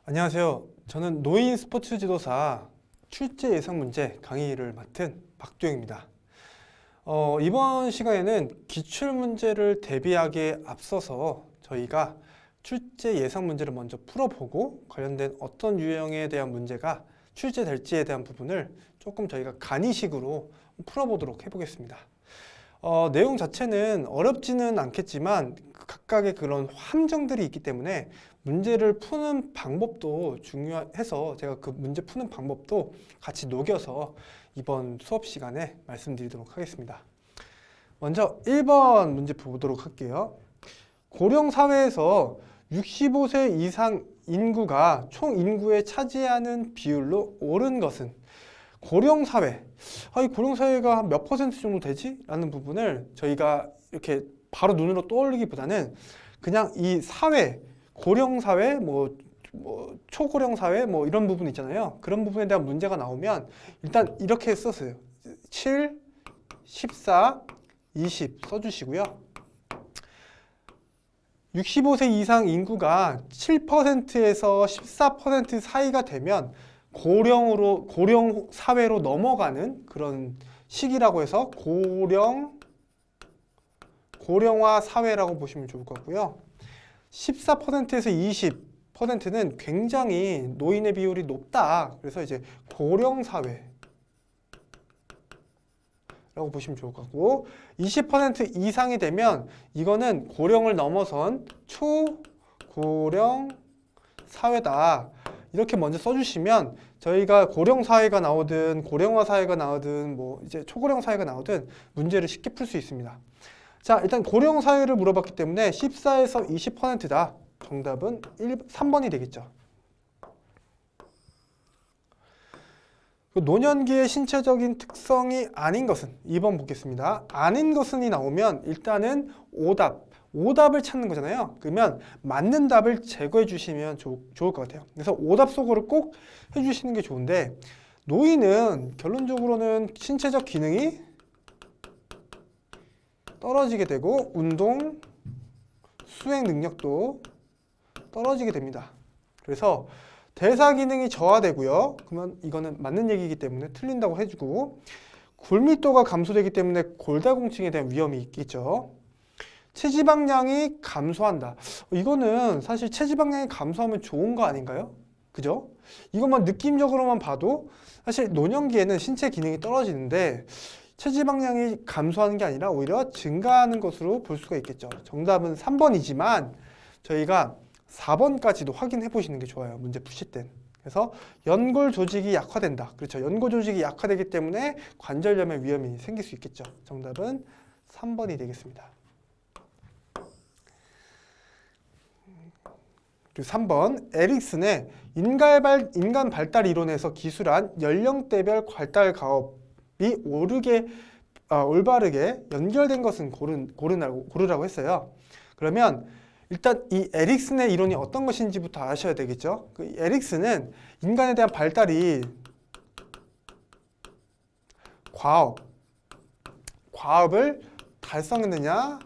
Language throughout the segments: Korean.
안녕하세요. 저는 노인 스포츠 지도사 출제 예상 문제 강의를 맡은 박도영입니다. 이번 시간에는 기출 문제를 대비하기에 앞서서 저희가 출제 예상 문제를 먼저 풀어보고 관련된 어떤 유형에 대한 문제가 출제될지에 대한 부분을 조금 저희가 간이식으로 풀어보도록 해보겠습니다. 내용 자체는 어렵지는 않겠지만 각각의 그런 함정들이 있기 때문에 문제를 푸는 방법도 중요해서 제가 그 문제 푸는 방법도 같이 녹여서 이번 수업 시간에 말씀드리도록 하겠습니다. 먼저 1번 문제 보도록 할게요. 고령 사회에서 65세 이상 인구가 총 인구에 차지하는 비율로 옳은 것은? 고령 사회, 이 고령 사회가 몇 퍼센트 정도 되지? 라는 부분을 저희가 이렇게 바로 눈으로 떠올리기보다는 그냥 이 사회, 고령 사회, 초고령 사회, 이런 부분 있잖아요. 그런 부분에 대한 문제가 나오면 일단 이렇게 썼어요. 7, 14, 20 써주시고요. 65세 이상 인구가 7%에서 14% 사이가 되면 고령 사회로 넘어가는 그런 시기라고 해서 고령화 사회라고 보시면 좋을 것 같고요. 14%에서 20%는 굉장히 노인의 비율이 높다. 그래서 이제 고령 사회라고 보시면 좋을 것 같고, 20% 이상이 되면 이거는 고령을 넘어선 초고령 사회다. 이렇게 먼저 써주시면 저희가 고령 사회가 나오든 고령화 사회가 나오든 이제 초고령 사회가 나오든 문제를 쉽게 풀 수 있습니다. 자, 일단 고령 사회를 물어봤기 때문에 14에서 20%다. 정답은 3번이 되겠죠. 노년기의 신체적인 특성이 아닌 것은? 2번 보겠습니다. 아닌 것은이 나오면 일단은 오답을 찾는 거잖아요. 그러면 맞는 답을 제거해 주시면 좋을 것 같아요. 그래서 오답 속으로 꼭 해주시는 게 좋은데, 노인은 결론적으로는 신체적 기능이 떨어지게 되고 운동, 수행 능력도 떨어지게 됩니다. 그래서 대사 기능이 저하되고요. 그러면 이거는 맞는 얘기이기 때문에 틀린다고 해주고, 골밀도가 감소되기 때문에 골다공증에 대한 위험이 있겠죠. 체지방량이 감소한다. 이거는 사실 체지방량이 감소하면 좋은 거 아닌가요? 그죠? 이것만 느낌적으로만 봐도 사실 노년기에는 신체 기능이 떨어지는데 체지방량이 감소하는 게 아니라 오히려 증가하는 것으로 볼 수가 있겠죠. 정답은 3번이지만 저희가 4번까지도 확인해 보시는 게 좋아요. 문제 푸실 땐. 그래서 연골 조직이 약화된다. 그렇죠. 연골 조직이 약화되기 때문에 관절염의 위험이 생길 수 있겠죠. 정답은 3번이 되겠습니다. 그리고 3번, 에릭슨의 인간 발달 이론에서 기술한 연령대별 발달 가업이 올바르게 연결된 것은 고르라고 했어요. 그러면 일단 이 에릭슨의 이론이 어떤 것인지부터 아셔야 되겠죠. 그 에릭슨은 인간에 대한 발달이 과업을 달성했느냐,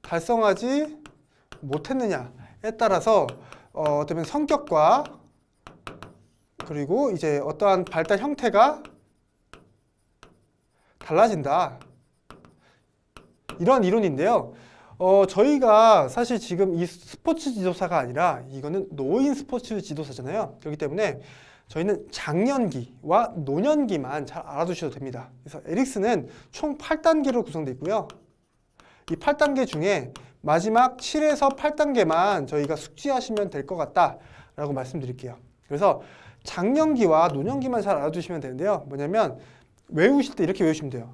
달성하지 못했느냐에 따라서 어쩌면 성격과 그리고 이제 어떠한 발달 형태가 달라진다. 이런 이론인데요. 저희가 사실 지금 이 스포츠 지도사가 아니라 이거는 노인 스포츠 지도사잖아요. 그렇기 때문에 저희는 장년기와 노년기만 잘 알아두셔도 됩니다. 그래서 에릭슨은 총 8단계로 구성되어 있고요. 이 8단계 중에 마지막 7에서 8단계만 저희가 숙지하시면 될 것 같다라고 말씀드릴게요. 그래서 장년기와 노년기만 잘 알아두시면 되는데요. 뭐냐면 외우실 때 이렇게 외우시면 돼요.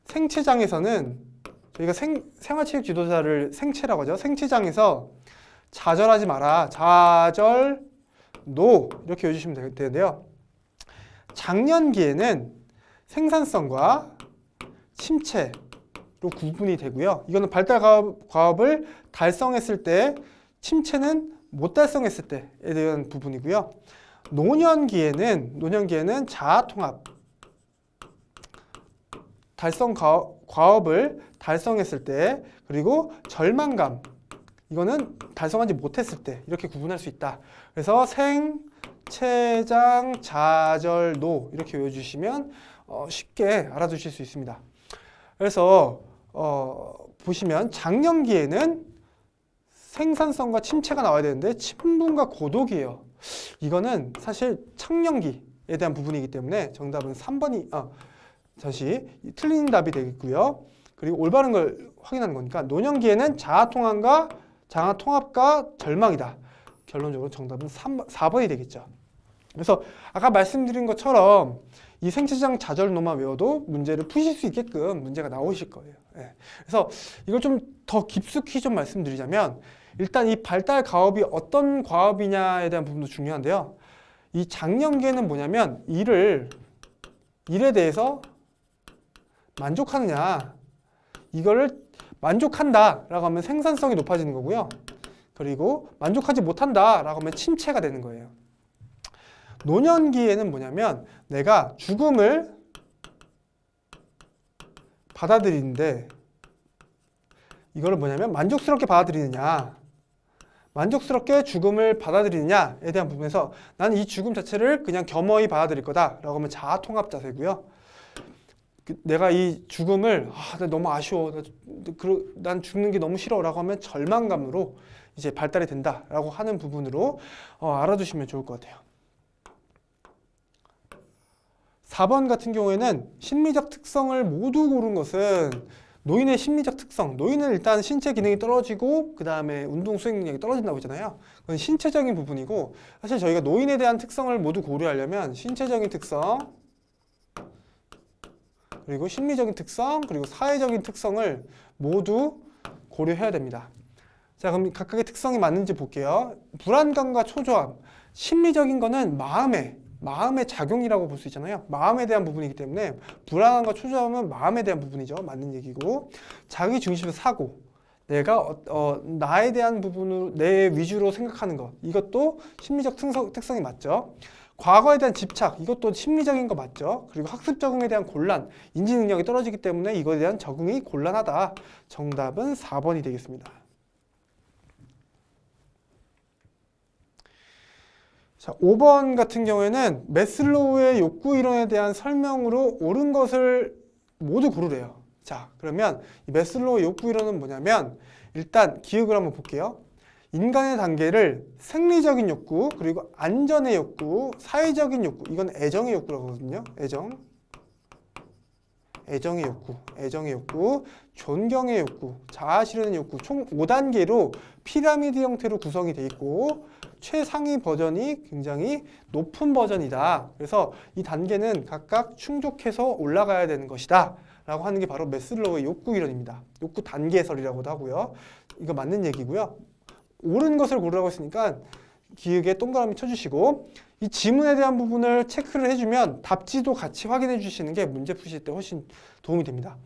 생체장에서는 저희가 생활체육 지도자를 생체라고 하죠. 생체장에서 좌절하지 마라. 좌절, 노 이렇게 외우시면 되는데요. 장년기에는 생산성과 침체로 구분이 되고요. 이거는 발달 과업을 달성했을 때, 침체는 못 달성했을 때에 대한 부분이고요. 노년기에는 자아통합, 과업을 달성했을 때, 그리고 절망감, 이거는 달성하지 못했을 때 이렇게 구분할 수 있다. 그래서 생, 췌장, 좌절, 노 이렇게 외워주시면 쉽게 알아두실 수 있습니다. 그래서 보시면 장년기에는 생산성과 침체가 나와야 되는데 친분과 고독이에요. 이거는 사실 청년기에 대한 부분이기 때문에 정답은 3번이 다시 틀린 답이 되겠고요. 그리고 올바른 걸 확인하는 거니까 노년기에는 자아통합과 절망이다. 결론적으로 정답은 4번이 되겠죠. 그래서 아까 말씀드린 것처럼 이 생체장 좌절노만 외워도 문제를 푸실 수 있게끔 문제가 나오실 거예요. 예. 그래서 이걸 좀 더 깊숙이 좀 말씀드리자면 일단 이 발달 과업이 어떤 과업이냐에 대한 부분도 중요한데요. 이 장년기에는 뭐냐면 일에 대해서 만족하느냐, 이거를 만족한다라고 하면 생산성이 높아지는 거고요. 그리고 만족하지 못한다라고 하면 침체가 되는 거예요. 노년기에는 뭐냐면 내가 죽음을 받아들이는데 이거를 뭐냐면 만족스럽게 받아들이느냐, 만족스럽게 죽음을 받아들이느냐에 대한 부분에서 나는 이 죽음 자체를 그냥 겸허히 받아들일 거다라고 하면 자아통합 자세고요. 내가 이 죽음을 나 너무 아쉬워, 난 죽는 게 너무 싫어라고 하면 절망감으로 이제 발달이 된다라고 하는 부분으로 알아두시면 좋을 것 같아요. 4번 같은 경우에는 심리적 특성을 모두 고른 것은 노인의 심리적 특성, 노인은 일단 신체 기능이 떨어지고 그 다음에 운동 수행 능력이 떨어진다고 했잖아요. 그건 신체적인 부분이고 사실 저희가 노인에 대한 특성을 모두 고려하려면 신체적인 특성 그리고 심리적인 특성 그리고 사회적인 특성을 모두 고려해야 됩니다. 자, 그럼 각각의 특성이 맞는지 볼게요. 불안감과 초조함, 심리적인 거는 마음의 작용이라고 볼 수 있잖아요. 마음에 대한 부분이기 때문에 불안함과 초조함은 마음에 대한 부분이죠. 맞는 얘기고, 자기 중심의 사고, 내가 나에 대한 부분으로 내 위주로 생각하는 것, 이것도 심리적 특성이 맞죠. 과거에 대한 집착, 이것도 심리적인 거 맞죠. 그리고 학습 적응에 대한 곤란, 인지 능력이 떨어지기 때문에 이거에 대한 적응이 곤란하다. 정답은 4번이 되겠습니다. 자, 5번 같은 경우에는 매슬로우의 욕구 이론에 대한 설명으로 옳은 것을 모두 고르래요. 자, 그러면 이 매슬로우의 욕구 이론은 뭐냐면 일단 기억을 한번 볼게요. 인간의 단계를 생리적인 욕구, 그리고 안전의 욕구, 사회적인 욕구, 이건 애정의 욕구라고 하거든요. 애정의 욕구, 존경의 욕구, 자아 실현의 욕구, 총 5단계로 피라미드 형태로 구성이 되어 있고 최상위 버전이 굉장히 높은 버전이다. 그래서 이 단계는 각각 충족해서 올라가야 되는 것이다 라고 하는 게 바로 매슬로우의 욕구 이론입니다. 욕구 단계설이라고도 하고요. 이거 맞는 얘기고요. 옳은 것을 고르라고 했으니까 기억에 동그라미 쳐주시고 이 지문에 대한 부분을 체크를 해주면 답지도 같이 확인해 주시는 게 문제 푸실 때 훨씬 도움이 됩니다.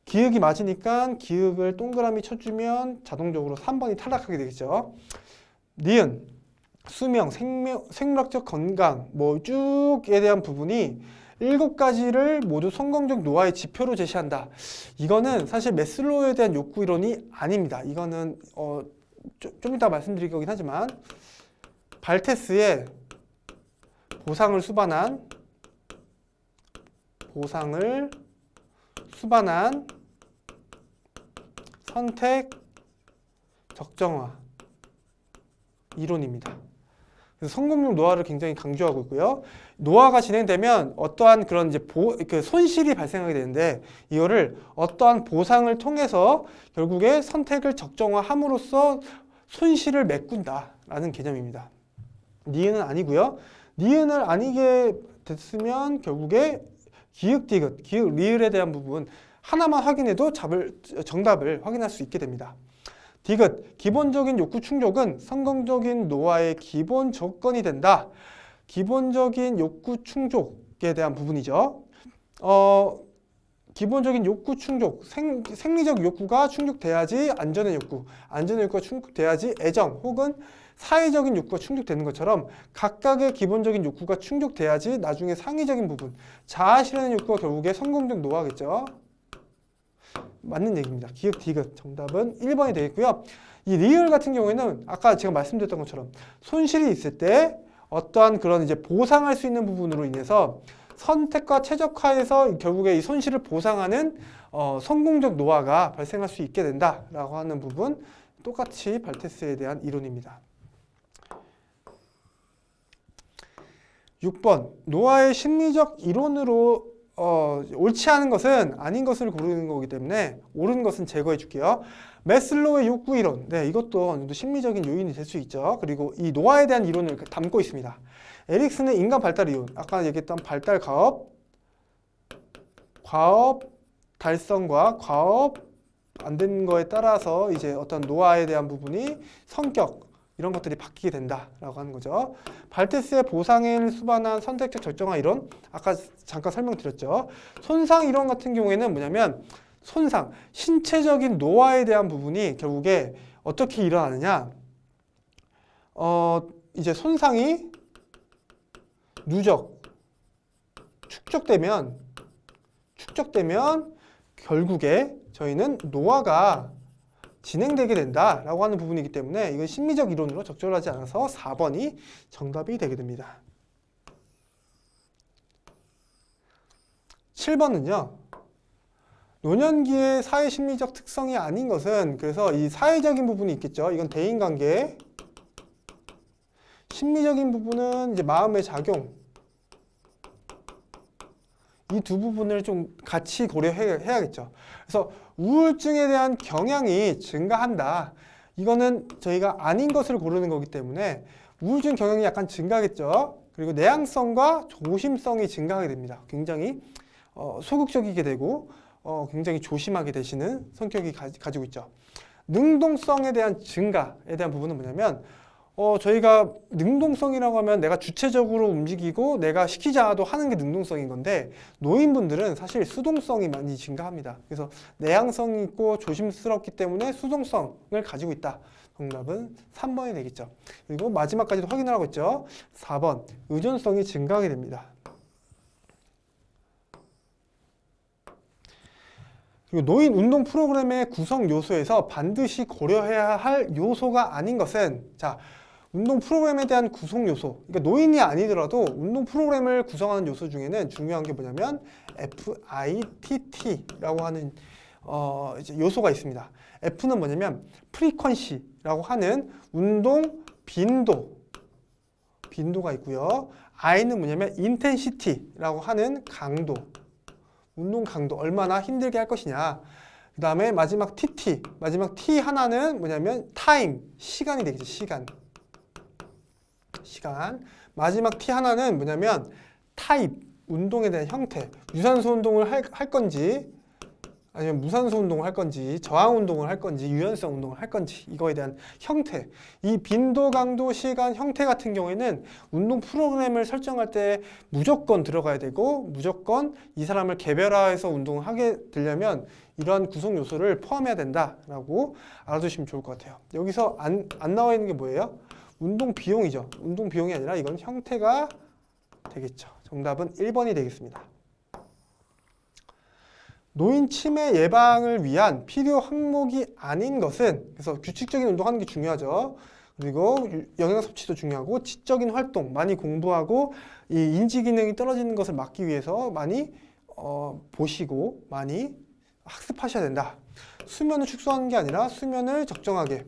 기억이 맞으니까 기억을 동그라미 쳐주면 자동적으로 3번이 탈락하게 되겠죠. 니은, 수명, 생물학적 건강 뭐 쭉에 대한 부분이 7가지를 모두 성공적 노화의 지표로 제시한다. 이거는 사실 매슬로우에 대한 욕구 이론이 아닙니다. 이거는 좀 이따 말씀드릴 거긴 하지만 발테스의 보상을 수반한 선택 적정화 이론입니다. 그래서 성공적 노화를 굉장히 강조하고 있고요. 노화가 진행되면 어떠한 그런 이제 손실이 발생하게 되는데 이거를 어떠한 보상을 통해서 결국에 선택을 적정화함으로써 손실을 메꾼다라는 개념입니다. 니은은 아니고요. 니은을 아니게 됐으면 결국에 기역, 디귿, 기역, 리을에 대한 부분 하나만 확인해도 정답을 확인할 수 있게 됩니다. 디귿, 기본적인 욕구 충족은 성공적인 노화의 기본 조건이 된다. 기본적인 욕구 충족에 대한 부분이죠. 기본적인 욕구 충족, 생리적 욕구가 충족돼야지 안전의 욕구가 충족돼야지 애정 혹은 사회적인 욕구가 충족되는 것처럼 각각의 기본적인 욕구가 충족돼야지 나중에 상위적인 부분, 자아 실현의 욕구가 결국에 성공적 노화겠죠. 맞는 얘기입니다. 기억 디귿 정답은 1번이 되겠고요. 이 리을 같은 경우에는 아까 제가 말씀드렸던 것처럼 손실이 있을 때 어떠한 그런 이제 보상할 수 있는 부분으로 인해서 선택과 최적화해서 결국에 이 손실을 보상하는 성공적 노화가 발생할 수 있게 된다라고 하는 부분, 똑같이 발테스에 대한 이론입니다. 6번, 노화의 심리적 이론으로 옳지 않은 것은 아닌 것을 고르는 거기 때문에 옳은 것은 제거해 줄게요. 매슬로우의 욕구 이론, 네, 이것도 어느 정도 심리적인 요인이 될 수 있죠. 그리고 이 노화에 대한 이론을 담고 있습니다. 에릭슨의 인간 발달 이론, 아까 얘기했던 발달 과업, 과업 달성과 과업 안 되는 거에 따라서 이제 어떤 노화에 대한 부분이 성격, 이런 것들이 바뀌게 된다라고 하는 거죠. 발테스의 보상을 수반한 선택적 절정화 이론, 아까 잠깐 설명드렸죠. 손상 이론 같은 경우에는 뭐냐면 손상, 신체적인 노화에 대한 부분이 결국에 어떻게 일어나느냐, 이제 손상이 누적, 축적되면 결국에 저희는 노화가 진행되게 된다라고 하는 부분이기 때문에 이건 심리적 이론으로 적절하지 않아서 4번이 정답이 되게 됩니다. 7번은요. 노년기의 사회 심리적 특성이 아닌 것은, 그래서 이 사회적인 부분이 있겠죠. 이건 대인관계. 심리적인 부분은 이제 마음의 작용. 이 두 부분을 좀 같이 고려해야겠죠. 그래서 우울증에 대한 경향이 증가한다. 이거는 저희가 아닌 것을 고르는 거기 때문에 우울증 경향이 약간 증가하겠죠. 그리고 내향성과 조심성이 증가하게 됩니다. 굉장히 소극적이게 되고 굉장히 조심하게 되시는 성격이 가지고 있죠. 능동성에 대한 증가에 대한 부분은 뭐냐면 저희가 능동성이라고 하면 내가 주체적으로 움직이고 내가 시키지 않아도 하는 게 능동성인 건데, 노인분들은 사실 수동성이 많이 증가합니다. 그래서 내향성이 있고 조심스럽기 때문에 수동성을 가지고 있다. 정답은 3번이 되겠죠. 그리고 마지막까지도 확인을 하고 있죠. 4번, 의존성이 증가하게 됩니다. 그리고 노인 운동 프로그램의 구성 요소에서 반드시 고려해야 할 요소가 아닌 것은, 자, 운동 프로그램에 대한 구성 요소, 그러니까 노인이 아니더라도 운동 프로그램을 구성하는 요소 중에는 중요한 게 뭐냐면 FITT라고 하는 이제 요소가 있습니다. F는 뭐냐면 프리퀀시라고 하는 운동 빈도가 있고요. I는 뭐냐면 인텐시티라고 하는 강도, 운동 강도, 얼마나 힘들게 할 것이냐. 그 다음에 마지막 마지막 T 하나는 뭐냐면 타임, 시간이 되겠죠. 시간. 마지막 T 하나는 뭐냐면 타입, 운동에 대한 형태. 유산소 운동을 할 건지, 아니면 무산소 운동을 할 건지, 저항 운동을 할 건지, 유연성 운동을 할 건지, 이거에 대한 형태. 이 빈도, 강도, 시간, 형태 같은 경우에는 운동 프로그램을 설정할 때 무조건 들어가야 되고, 무조건 이 사람을 개별화해서 운동을 하게 되려면 이러한 구성 요소를 포함해야 된다라고 알아두시면 좋을 것 같아요. 여기서 안 나와 있는 게 뭐예요? 운동 비용이죠. 운동 비용이 아니라 이건 형태가 되겠죠. 정답은 1번이 되겠습니다. 노인 치매 예방을 위한 필요 항목이 아닌 것은, 그래서 규칙적인 운동하는 게 중요하죠. 그리고 영양 섭취도 중요하고, 지적인 활동 많이 공부하고, 이 인지 기능이 떨어지는 것을 막기 위해서 많이 보시고 많이 학습하셔야 된다. 수면을 축소하는 게 아니라 수면을 적정하게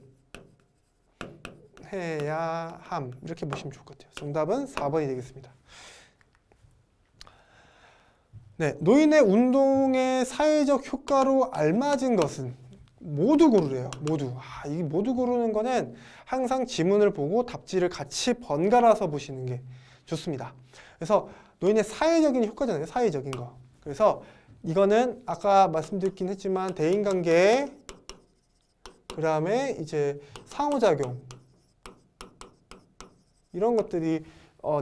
해야 함, 이렇게 보시면 좋을 것 같아요. 정답은 4번이 되겠습니다. 네, 노인의 운동의 사회적 효과로 알맞은 것은 모두 고르래요. 모두. 이 모두 고르는 거는 항상 지문을 보고 답지를 같이 번갈아서 보시는 게 좋습니다. 그래서 노인의 사회적인 효과잖아요. 사회적인 거. 그래서 이거는 아까 말씀드렸긴 했지만 대인관계, 그 다음에 이제 상호작용, 이런 것들이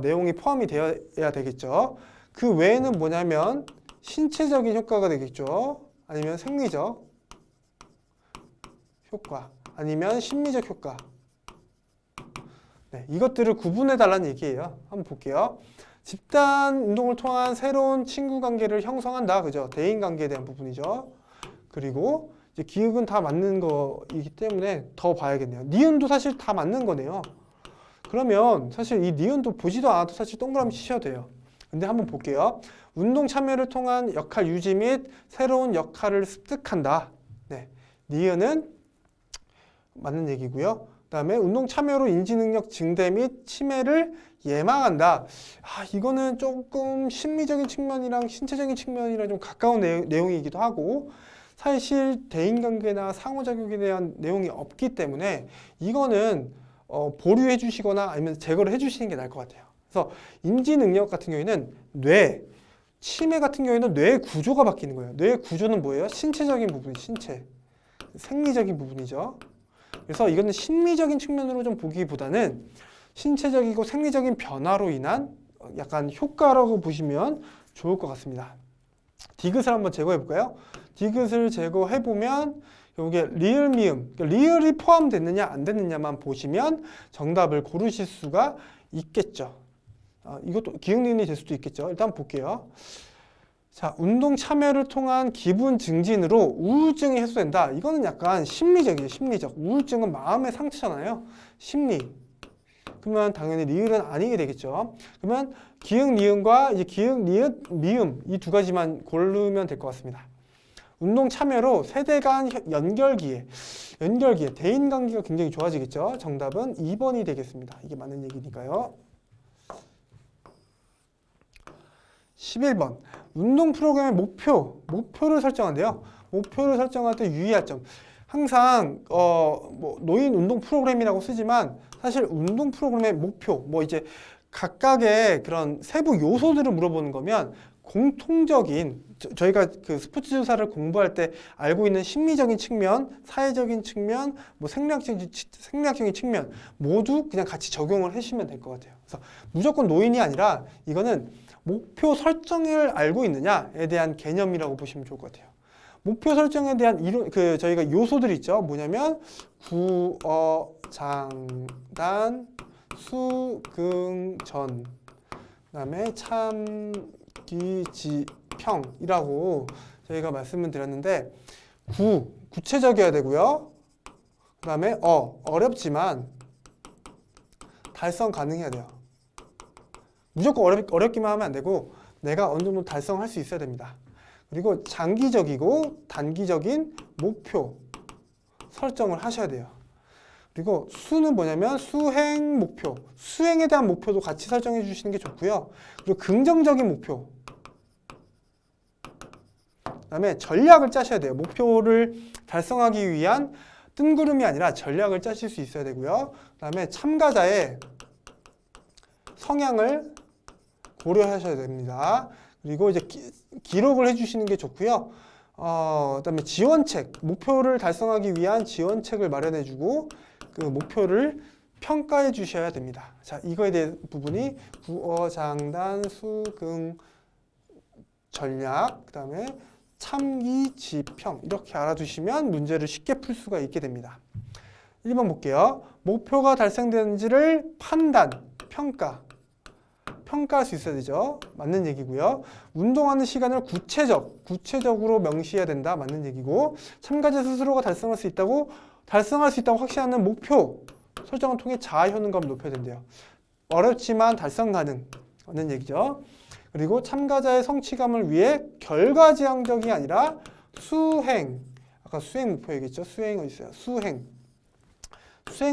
내용이 포함이 되어야 되겠죠. 그 외에는 뭐냐면 신체적인 효과가 되겠죠. 아니면 생리적 효과, 아니면 심리적 효과. 네, 이것들을 구분해 달라는 얘기예요. 한번 볼게요. 집단 운동을 통한 새로운 친구 관계를 형성한다. 그죠? 대인 관계에 대한 부분이죠. 그리고 이제 기역은 다 맞는 거이기 때문에 더 봐야겠네요. 니은도 사실 다 맞는 거네요. 그러면 사실 이 니은도 보지도 않아도 사실 동그라미 치셔도 돼요. 근데 한번 볼게요. 운동 참여를 통한 역할 유지 및 새로운 역할을 습득한다. 네, 니은은 맞는 얘기고요. 그다음에 운동 참여로 인지 능력 증대 및 치매를 예방한다. 이거는 조금 심리적인 측면이랑 신체적인 측면이랑 좀 가까운 내용이기도 하고 사실 대인관계나 상호작용에 대한 내용이 없기 때문에 이거는 보류해 주시거나 아니면 제거를 해 주시는 게 나을 것 같아요. 그래서 인지 능력 같은 경우에는 뇌, 치매 같은 경우에는 뇌 구조가 바뀌는 거예요. 뇌 구조는 뭐예요? 신체적인 부분이 신체, 생리적인 부분이죠. 그래서 이거는 심리적인 측면으로 좀 보기보다는 신체적이고 생리적인 변화로 인한 약간 효과라고 보시면 좋을 것 같습니다. 디귿을 한번 제거해 볼까요? 디귿을 제거해 보면 여기에 리을 미음, 그러니까 리을이 포함됐느냐 안 됐느냐만 보시면 정답을 고르실 수가 있겠죠. 이것도 기억 니은이 될 수도 있겠죠. 일단 볼게요. 자, 운동 참여를 통한 기분 증진으로 우울증이 해소된다. 이거는 약간 심리적이에요. 심리적. 우울증은 마음의 상처잖아요. 심리. 그러면 당연히 리을은 아니게 되겠죠. 그러면 기역 니은과 이제 기역 니은 미음 이 두 가지만 고르면 될 것 같습니다. 운동 참여로 세대 간 연결기에 대인 관계가 굉장히 좋아지겠죠. 정답은 2번이 되겠습니다. 이게 맞는 얘기니까요. 11번. 운동 프로그램의 목표를 설정한대요. 목표를 설정할 때 유의할 점. 항상 뭐 노인 운동 프로그램이라고 쓰지만 사실 운동 프로그램의 목표, 뭐 이제 각각의 그런 세부 요소들을 물어보는 거면 공통적인 저희가 그 스포츠 조사를 공부할 때 알고 있는 심리적인 측면, 사회적인 측면, 뭐 생리학적인 측면 모두 그냥 같이 적용을 해주시면 될 것 같아요. 그래서 무조건 노인이 아니라 이거는 목표 설정을 알고 있느냐에 대한 개념이라고 보시면 좋을 것 같아요. 목표 설정에 대한 저희가 요소들이 있죠. 뭐냐면 구어, 장단, 수긍전, 그다음에 참기지평이라고 저희가 말씀을 드렸는데 구체적이어야 되고요. 그다음에 어렵지만 달성 가능해야 돼요. 무조건 어렵기만 하면 안 되고 내가 어느 정도 달성할 수 있어야 됩니다. 그리고 장기적이고 단기적인 목표 설정을 하셔야 돼요. 그리고 수는 뭐냐면 수행 목표, 수행에 대한 목표도 같이 설정해 주시는 게 좋고요. 그리고 긍정적인 목표, 그다음에 전략을 짜셔야 돼요. 목표를 달성하기 위한 뜬구름이 아니라 전략을 짜실 수 있어야 되고요. 그다음에 참가자의 성향을 고려하셔야 됩니다. 그리고 이제 기록을 해주시는 게 좋고요. 그다음에 지원책, 목표를 달성하기 위한 지원책을 마련해주고 그 목표를 평가해 주셔야 됩니다. 자, 이거에 대한 부분이 구어, 장단, 수긍, 전략, 그다음에 참기, 지평 이렇게 알아두시면 문제를 쉽게 풀 수가 있게 됩니다. 1번 볼게요. 목표가 달성되는지를 판단, 평가할 수 있어야 되죠. 맞는 얘기고요. 운동하는 시간을 구체적으로 명시해야 된다. 맞는 얘기고, 참가자 스스로가 달성할 수 있다고 확신하는 목표 설정을 통해 자아 효능감을 높여야 된대요. 어렵지만 달성 가능. 맞는 얘기죠. 그리고 참가자의 성취감을 위해 결과지향적이 아니라 수행. 아까 수행 목표 얘기했죠. 수행이 있어요. 수행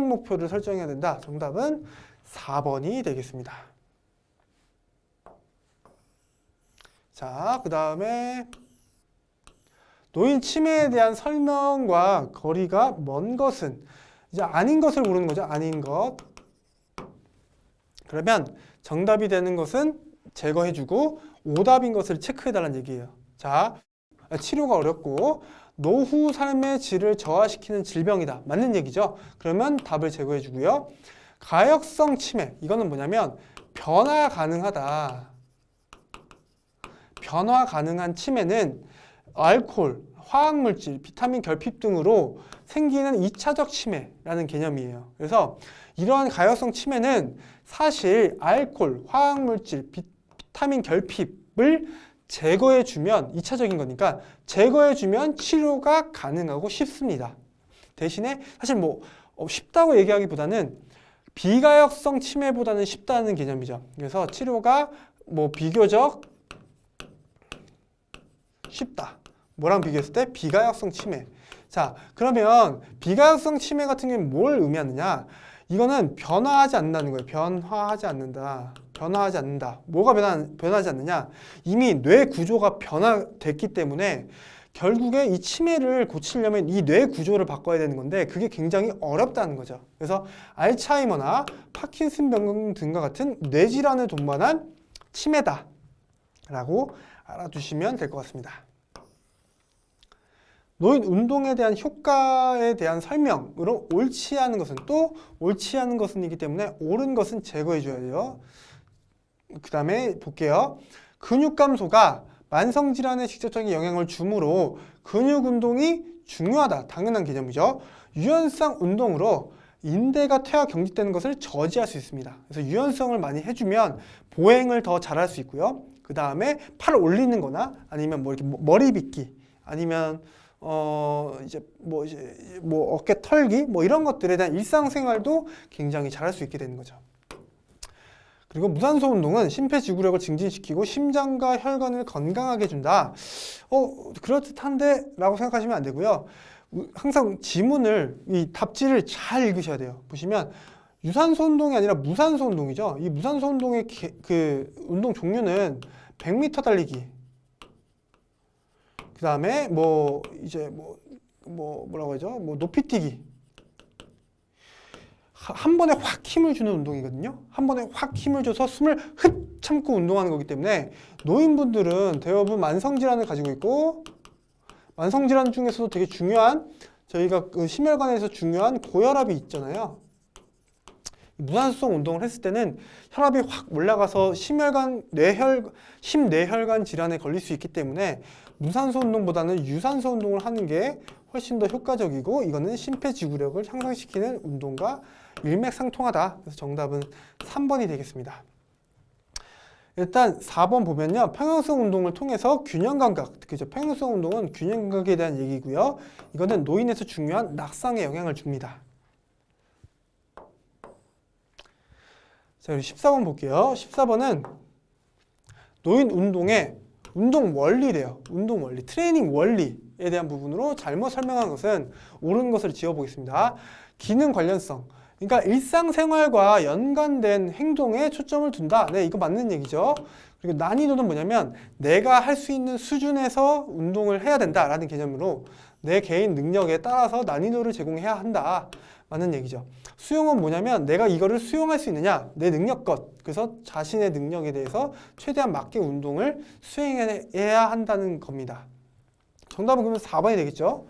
목표를 설정해야 된다. 정답은 4번이 되겠습니다. 자, 그 다음에 노인 치매에 대한 설명과 거리가 먼 것은 이제 아닌 것을 고르는 거죠. 아닌 것. 그러면 정답이 되는 것은 제거해주고 오답인 것을 체크해달라는 얘기예요. 자, 치료가 어렵고 노후 삶의 질을 저하시키는 질병이다. 맞는 얘기죠. 그러면 답을 제거해주고요. 가역성 치매. 이거는 뭐냐면 변화 가능하다. 변화 가능한 치매는 알코올, 화학물질, 비타민 결핍 등으로 생기는 2차적 치매라는 개념이에요. 그래서 이러한 가역성 치매는 사실 알코올, 화학물질, 비타민 결핍을 제거해주면 2차적인 거니까 제거해주면 치료가 가능하고 쉽습니다. 대신에 사실 뭐 쉽다고 얘기하기보다는 비가역성 치매보다는 쉽다는 개념이죠. 그래서 치료가 뭐 비교적 쉽다. 뭐랑 비교했을 때? 비가역성 치매. 자, 그러면 비가역성 치매 같은 경우는 뭘 의미하느냐? 이거는 변화하지 않는다는 거예요. 변화하지 않는다. 변화하지 않는다. 뭐가 변하지 않느냐? 이미 뇌 구조가 변화됐기 때문에 결국에 이 치매를 고치려면 이 뇌 구조를 바꿔야 되는 건데 그게 굉장히 어렵다는 거죠. 그래서 알츠하이머나 파킨슨병 등과 같은 뇌질환을 동반한 치매다 라고 알아두시면 될 것 같습니다. 노인 운동에 대한 효과에 대한 설명으로 옳지 않은 것은 또 옳지 않은 것은이기 때문에 옳은 것은 제거해 줘야 돼요. 그 다음에 볼게요. 근육 감소가 만성질환에 직접적인 영향을 주므로 근육 운동이 중요하다. 당연한 개념이죠. 유연성 운동으로 인대가 퇴화 경직되는 것을 저지할 수 있습니다. 그래서 유연성을 많이 해주면 보행을 더 잘할 수 있고요. 그 다음에 팔을 올리는 거나 아니면 뭐 이렇게 머리 빗기 아니면 이제 뭐 어깨 털기 뭐 이런 것들에 대한 일상생활도 굉장히 잘할 수 있게 되는 거죠. 그리고 무산소 운동은 심폐지구력을 증진시키고 심장과 혈관을 건강하게 해준다. 그렇듯한데 라고 생각하시면 안 되고요. 항상 지문을, 이 답지를 잘 읽으셔야 돼요. 보시면 유산소 운동이 아니라 무산소 운동이죠. 이 무산소 운동의 그 운동 종류는 100m 달리기, 그 다음에 뭐라고 하죠? 뭐 높이뛰기. 한 번에 확 힘을 주는 운동이거든요. 한 번에 확 힘을 줘서 숨을 흡 참고 운동하는 거기 때문에 노인분들은 대부분 만성질환을 가지고 있고 만성질환 중에서도 되게 중요한 저희가 그 심혈관에서 중요한 고혈압이 있잖아요. 무산소성 운동을 했을 때는 혈압이 확 올라가서 심뇌혈관 질환에 걸릴 수 있기 때문에 무산소 운동보다는 유산소 운동을 하는 게 훨씬 더 효과적이고 이거는 심폐지구력을 향상시키는 운동과 일맥상통하다. 그래서 정답은 3번이 되겠습니다. 일단 4번 보면요. 평형성 운동을 통해서 균형 감각, 특히 평형성 운동은 균형 감각에 대한 얘기고요. 이거는 노인에서 중요한 낙상에 영향을 줍니다. 자, 그리고 14번 볼게요. 14번은 노인 운동의 운동 원리래요. 운동 원리, 트레이닝 원리에 대한 부분으로 잘못 설명한 것은 옳은 것을 지어보겠습니다. 기능 관련성, 그러니까 일상생활과 연관된 행동에 초점을 둔다. 네, 이거 맞는 얘기죠. 그리고 난이도는 뭐냐면 내가 할 수 있는 수준에서 운동을 해야 된다라는 개념으로 내 개인 능력에 따라서 난이도를 제공해야 한다. 맞는 얘기죠. 수용은 뭐냐면 내가 이거를 수용할 수 있느냐, 내 능력껏. 그래서 자신의 능력에 대해서 최대한 맞게 운동을 수행해야 한다는 겁니다. 정답은 그러면 4번이 되겠죠.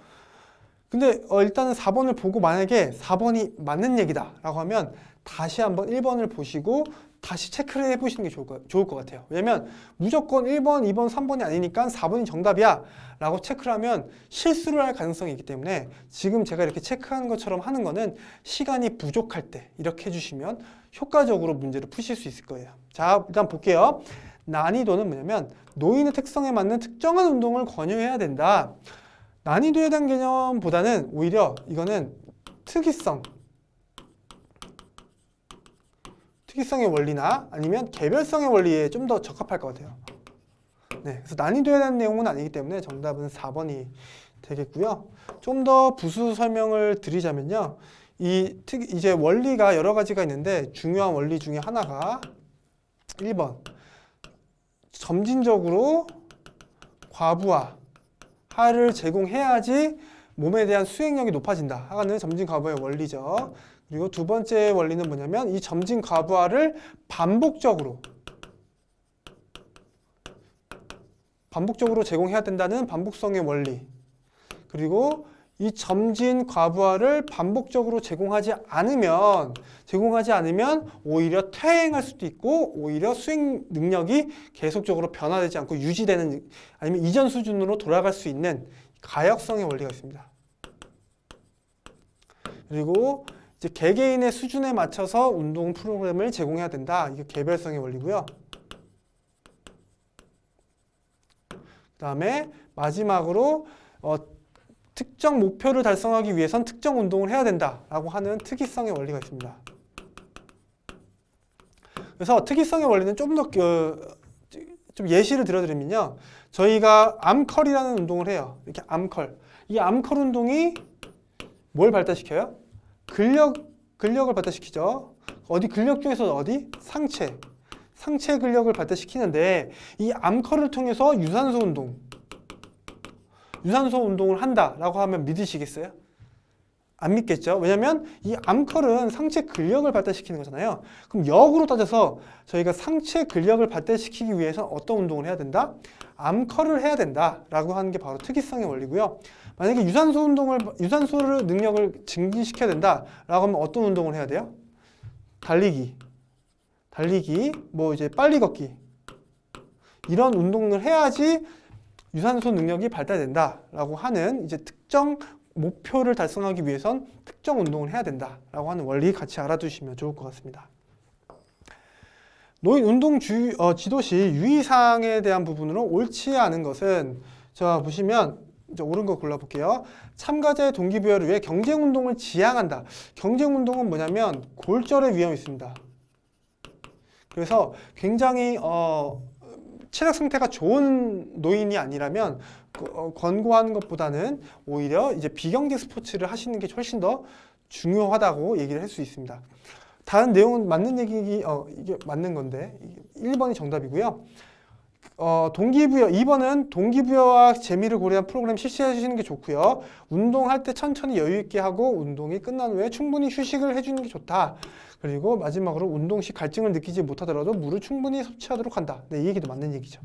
근데 일단은 4번을 보고 만약에 4번이 맞는 얘기다 라고 하면 다시 한번 1번을 보시고 다시 체크를 해보시는 게 좋을 것 같아요. 왜냐면 무조건 1번, 2번, 3번이 아니니까 4번이 정답이야 라고 체크를 하면 실수를 할 가능성이 있기 때문에 지금 제가 이렇게 체크하는 것처럼 하는 거는 시간이 부족할 때 이렇게 해주시면 효과적으로 문제를 푸실 수 있을 거예요. 자, 일단 볼게요. 난이도는 뭐냐면 노인의 특성에 맞는 특정한 운동을 권유해야 된다. 난이도에 대한 개념보다는 오히려 이거는 특이성의 원리나 아니면 개별성의 원리에 좀 더 적합할 것 같아요. 네, 그래서 난이도에 대한 내용은 아니기 때문에 정답은 4번이 되겠고요. 좀 더 부수 설명을 드리자면요. 이제 원리가 여러 가지가 있는데 중요한 원리 중에 하나가 1번 점진적으로 과부하를 제공해야지 몸에 대한 수행력이 높아진다 하는 점진과부하의 원리죠. 그리고 두 번째 원리는 뭐냐면 이 점진과부하를 반복적으로 제공해야 된다는 반복성의 원리. 그리고 이 점진과부하를 반복적으로 제공하지 않으면 오히려 퇴행할 수도 있고 오히려 수행 능력이 계속적으로 변화되지 않고 유지되는 아니면 이전 수준으로 돌아갈 수 있는 가역성의 원리가 있습니다. 그리고 이제 개개인의 수준에 맞춰서 운동 프로그램을 제공해야 된다. 이게 개별성의 원리고요. 그다음에 마지막으로 특정 목표를 달성하기 위해선 특정 운동을 해야 된다라고 하는 특이성의 원리가 있습니다. 그래서 특이성의 원리는 좀 더 좀 예시를 들어드리면요, 저희가 암컬이라는 운동을 해요. 이렇게 암컬. 이 암컬 운동이 뭘 발달시켜요? 근력을 발달시키죠. 어디 근력 중에서 어디? 상체 근력을 발달시키는데 이 암컬을 통해서 유산소 운동을 한다라고 하면 믿으시겠어요? 안 믿겠죠? 왜냐면 이 암컬은 상체 근력을 발달시키는 거잖아요. 그럼 역으로 따져서 저희가 상체 근력을 발달시키기 위해서 어떤 운동을 해야 된다? 암컬을 해야 된다라고 하는 게 바로 특이성의 원리고요. 만약에 유산소를 능력을 증진시켜야 된다라고 하면 어떤 운동을 해야 돼요? 달리기, 뭐 이제 빨리 걷기, 이런 운동을 해야지 유산소 능력이 발달된다라고 하는 이제 특정 목표를 달성하기 위해선 특정 운동을 해야 된다라고 하는 원리 같이 알아두시면 좋을 것 같습니다. 노인 운동 지도시 유의사항에 대한 부분으로 옳지 않은 것은, 자 보시면 이제 옳은 거 골라볼게요. 참가자의 동기부여를 위해 경쟁 운동을 지향한다. 경쟁 운동은 뭐냐면 골절의 위험이 있습니다. 그래서 굉장히 체력 상태가 좋은 노인이 아니라면 권고하는 것보다는 오히려 이제 비경쟁 스포츠를 하시는 게 훨씬 더 중요하다고 얘기를 할 수 있습니다. 다른 내용은 맞는 얘기, 이게 맞는 건데 1번이 정답이고요. 동기부여, 2번은 동기부여와 재미를 고려한 프로그램 실시해 주시는 게 좋고요. 운동할 때 천천히 여유 있게 하고 운동이 끝난 후에 충분히 휴식을 해주는 게 좋다. 그리고 마지막으로 운동 시 갈증을 느끼지 못하더라도 물을 충분히 섭취하도록 한다. 네, 이 얘기도 맞는 얘기죠.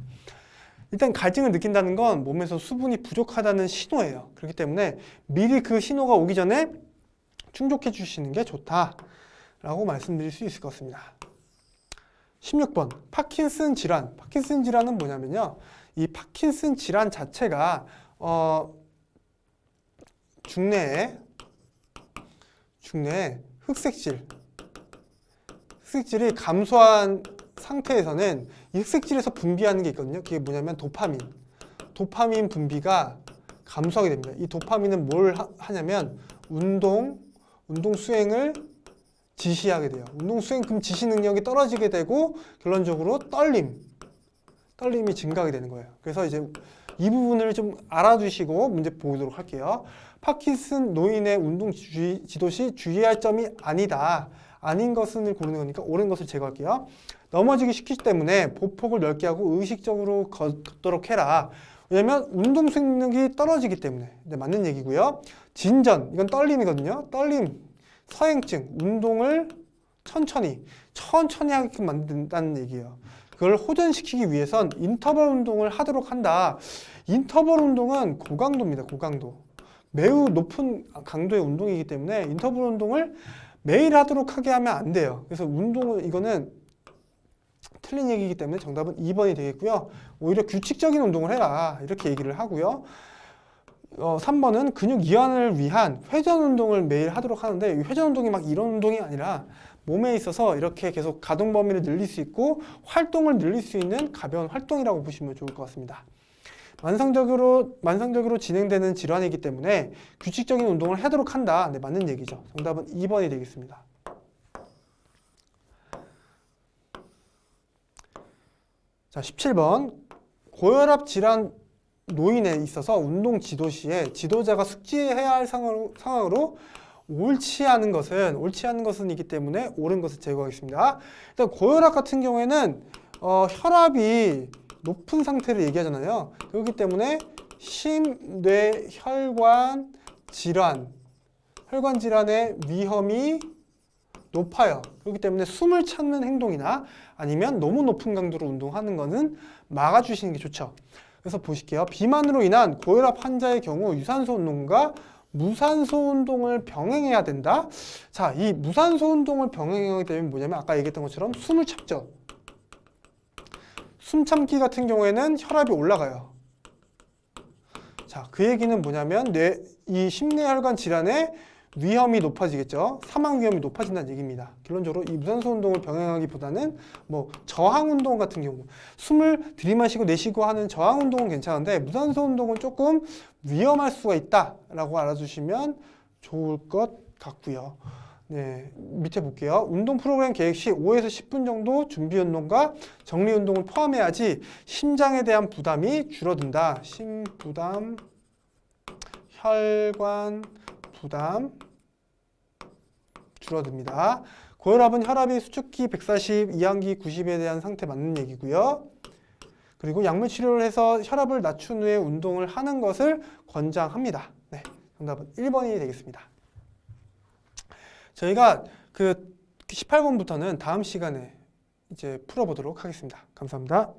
일단 갈증을 느낀다는 건 몸에서 수분이 부족하다는 신호예요. 그렇기 때문에 미리 그 신호가 오기 전에 충족해 주시는 게 좋다라고 말씀드릴 수 있을 것 같습니다. 16번, 파킨슨 질환. 파킨슨 질환은 뭐냐면요, 이 파킨슨 질환 자체가 중뇌에 흑색질이 감소한 상태에서는 이 흑색질에서 분비하는 게 있거든요. 그게 뭐냐면 도파민 분비가 감소하게 됩니다. 이 도파민은 뭘 하냐면 운동 수행을 지시하게 돼요. 운동 수행 그럼 지시 능력이 떨어지게 되고 결론적으로 떨림이 증가하게 되는 거예요. 그래서 이제 이 부분을 좀 알아두시고 문제 보도록 할게요. 파킨슨 노인의 운동 지도 시 주의할 점이 아닌 것을 고르는 거니까 옳은 것을 제거할게요. 넘어지기 쉽기 때문에 보폭을 넓게 하고 의식적으로 걷도록 해라. 왜냐면 운동 수행 능력이 떨어지기 때문에. 네, 맞는 얘기고요. 진전, 이건 떨림이거든요. 서행증, 운동을 천천히 하게끔 만든다는 얘기예요. 그걸 호전시키기 위해선 인터벌 운동을 하도록 한다. 인터벌 운동은 고강도입니다. 고강도. 매우 높은 강도의 운동이기 때문에 인터벌 운동을 매일 하도록 하게 하면 안 돼요. 그래서 이거는 틀린 얘기이기 때문에 정답은 2번이 되겠고요. 오히려 규칙적인 운동을 해라. 이렇게 얘기를 하고요. 3번은 근육 이완을 위한 회전 운동을 매일 하도록 하는데 이 회전 운동이 막 이런 운동이 아니라 몸에 있어서 이렇게 계속 가동 범위를 늘릴 수 있고 활동을 늘릴 수 있는 가벼운 활동이라고 보시면 좋을 것 같습니다. 만성적으로 진행되는 질환이기 때문에 규칙적인 운동을 하도록 한다. 네, 맞는 얘기죠. 정답은 2번이 되겠습니다. 자, 17번. 고혈압 질환 노인에 있어서 운동 지도 시에 지도자가 숙지해야 할 상황으로 옳지 않은 것은이기 때문에 옳은 것을 제거하겠습니다. 일단 고혈압 같은 경우에는 혈압이 높은 상태를 얘기하잖아요. 그렇기 때문에 심뇌혈관 질환의 위험이 높아요. 그렇기 때문에 숨을 찾는 행동이나 아니면 너무 높은 강도로 운동하는 것은 막아주시는 게 좋죠. 그래서 보실게요. 비만으로 인한 고혈압 환자의 경우 유산소 운동과 무산소 운동을 병행해야 된다. 자, 이 무산소 운동을 병행하게 되면 뭐냐면 아까 얘기했던 것처럼 숨을 참죠. 숨 참기 같은 경우에는 혈압이 올라가요. 자, 그 얘기는 뭐냐면 이 심뇌혈관 질환의 위험이 높아지겠죠. 사망 위험이 높아진다는 얘기입니다. 결론적으로 이 무산소 운동을 병행하기보다는 뭐 저항 운동 같은 경우 숨을 들이마시고 내쉬고 하는 저항 운동은 괜찮은데 무산소 운동은 조금 위험할 수가 있다라고 알아주시면 좋을 것 같고요. 네, 밑에 볼게요. 운동 프로그램 계획 시 5에서 10분 정도 준비 운동과 정리 운동을 포함해야지 심장에 대한 부담이 줄어든다. 심부담, 혈관 부담 줄어듭니다. 고혈압은 혈압이 수축기 140, 이항기 90에 대한 상태 맞는 얘기고요. 그리고 약물 치료를 해서 혈압을 낮춘 후에 운동을 하는 것을 권장합니다. 네, 정답은 1번이 되겠습니다. 저희가 그 18번부터는 다음 시간에 이제 풀어보도록 하겠습니다. 감사합니다.